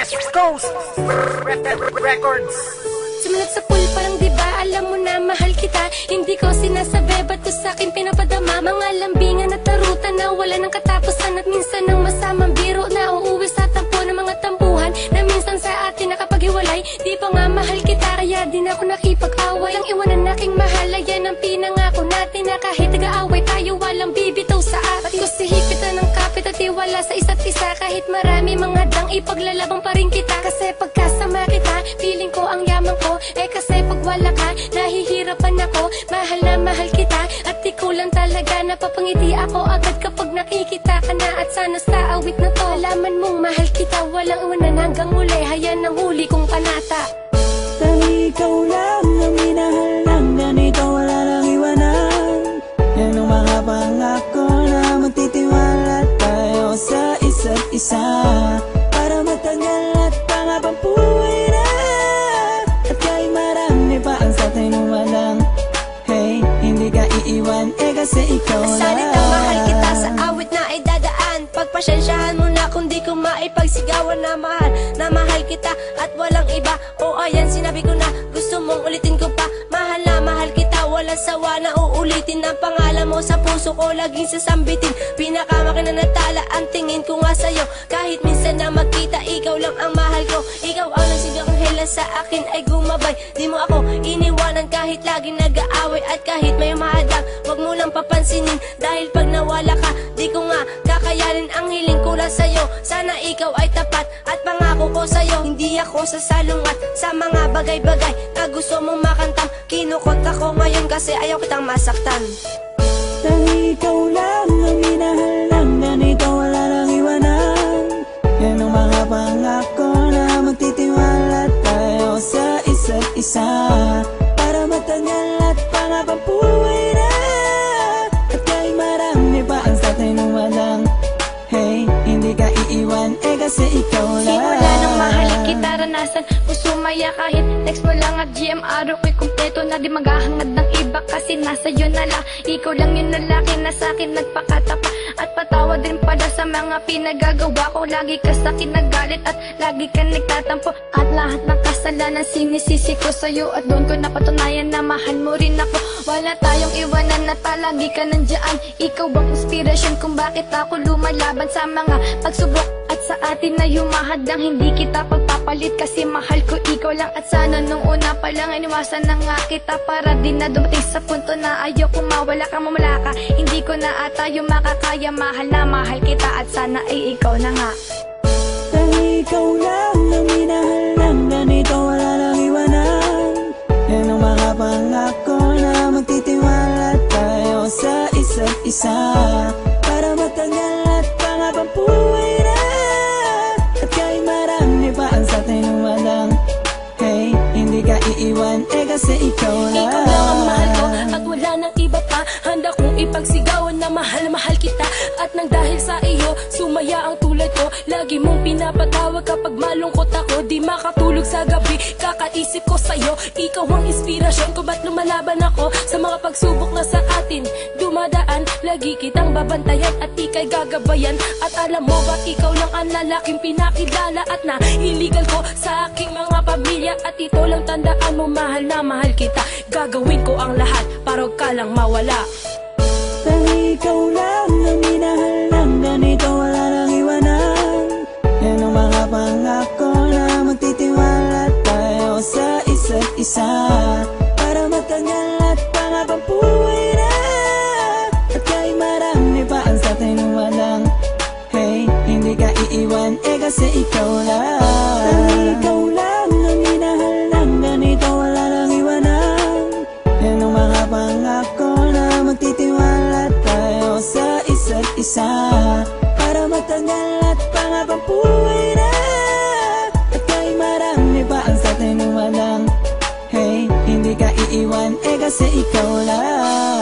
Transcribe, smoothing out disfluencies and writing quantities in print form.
West Coast Records. Sumunod sa pool parang diba alam mo na mahal kita. Hindi ko sinasabi ba't ko sa'kin pinapadama. Mga lambingan at tarutan na wala ng katapusan. At minsan ng masamang biro na uuwi sa tampo ng mga tampuhan na minsan sa atin nakapaghiwalay. Di pa nga mahal kita kaya di na ako nakipag-away. Ang iwanan aking mahal ay yan ang pinangako natin na kahit nag-aaway tayo walang bibitaw sa atin. Ba't ko sihipitan ng kapit at iwala sa isa't isa. Kahit marami mga dang ipaglalabang pa rin kita. Kasi pagkasama kita feeling ko ang yaman ko. Eh kasi pag wala ka nahihirapan ako. Mahal na mahal kita at ikaw lang talaga. Napapangiti ako agad kapag nakikita ka na. At sana sa awit na to alaman mong mahal kita. Walang iwanan hanggang muli. Hayan ang huli kong panata. Dahil ikaw lang ang minahal lang. Ganito wala lang iwanan. Yan ang mga pangako na magtitiwala tayo sa isa't isa. Para matagal at pangabang buhay na. At kahit marami pa ang sa atin walang hey, hindi ka iiwan eh kasi ikaw lang. Salita mahal kita sa awit na ay dadaan. Pagpasensyahan mo na kung di ko maipagsigawan na mahal kita at walang iba. O ayan sinabi ko na gusto mong ulitin ko pa. Mahal na mahal kita walang sawa na uulitin. Ang pangalan mo sa puso ko laging sasambitin. Pinakamakinanatala ang tingin ko nga sa'yo. Kahit minsan na magkita ikaw lang ang mahal ko. Ikaw ang nagsigang hela sa akin ay gumabay. Di mo ako iniwanan kahit lagi nag-aaway. At kahit may mahadang wag mo lang papansinin. Dahil pag nawala ka di ko nga kakayanin. Ang hiling ko lang sa'yo sana ikaw ay tapat. At pangako ko sa'yo hindi ako sasalungat sa mga bagay-bagay na gusto mong makantam. Kinukot ako ngayon kasi ayaw kitang masaktan. Dahil ikaw lang ang minahal lang. Ganito wala lang iwanan. Yan ang mga pangako na magtitiwala tayo sa isa't isa. Para matagal at pangabang buhay na. At kahit marami pa ang sa atin walang hey, hindi ka iiwan eh kasi ikaw lang. Simula nang mahalin kita ranasan mo sumaya kahit text mo lang at GM araw ko'y kumpleto na di maghahangad ng iba kasi nasa yun na lang. Ikaw lang yung lalaki na sa'kin nagpakatapa at patawad din pala sa mga pinagagawa ko. Lagi ka sa'kin nagalit at lagi ka nagtatampo at lahat ng kasalanan sinisisi ko sa'yo. At doon ko napatunayan na mahal mo rin ako. Wala tayong iwanan at palagi ka nandiyan. Ikaw bang inspirasyon kung bakit ako lumalaban sa mga pagsubok at sa atin na humahadang hindi kita pagpapalit kasi mahal ko ikaw lang. At sana nung una pa lang iniwasan na nga kita para din na dumating sa punto na ayaw kung mawala ka mamala ka. Hindi ko na ata yung makakaya. Mahal na mahal kita at sana ay ikaw na nga. Dahil ikaw lang ang minahal lang. Ganito wala lang iwanan. Yan ang mga pangako na magtitiwala tayo sa isa't isa. Para matagal at pangabang buhay na. At kahit marami pa ang sa atin walang hey, hindi ka iiwan eh kasi ikaw lang. Ikaw lang ang mahal ko at wala nang iba pa. Handa kong ipagsigawan na mahal kita. At nang dahil sa iyo sumaya ang tulad ko. Lagi mong pinapatawag kapag malungkot ako. Di makatulog sa gabi kakaisip ko sa'yo. Ikaw ang inspirasyon ko ba't lumalaban ako sa mga pagsubok na sa atin dumadaan. Lagi kitang babantayan at ika'y gagabayan. At alam mo ba ikaw lang ang lalaking pinakilala at nailigal ko sa aking mga pamilya. At ito lang tandaan mo mahal na mahal kita. Gagawin ko ang lahat para huwag ka lang mawala. Dahil ikaw lang ang minahal lang. Ganito wala lang iwanan. Yan ang mga pangako na magtitiwala tayo sa isa't isa. Para matagal at pangabang buhay na. At kahit marami pa ang sa atin walang hey, hindi ka iiwan eh kasi ikaw lang. Dahil ikaw lang ang minahal lang. Ganito wala lang iwanan. Yan ang mga pangako na magtitiwala tayo sa isa't isa. Para matagal at pangabang buhay na. At kahit marami pa ang sa atin walang hey, hindi ka iiwan eh kasi ikaw lang.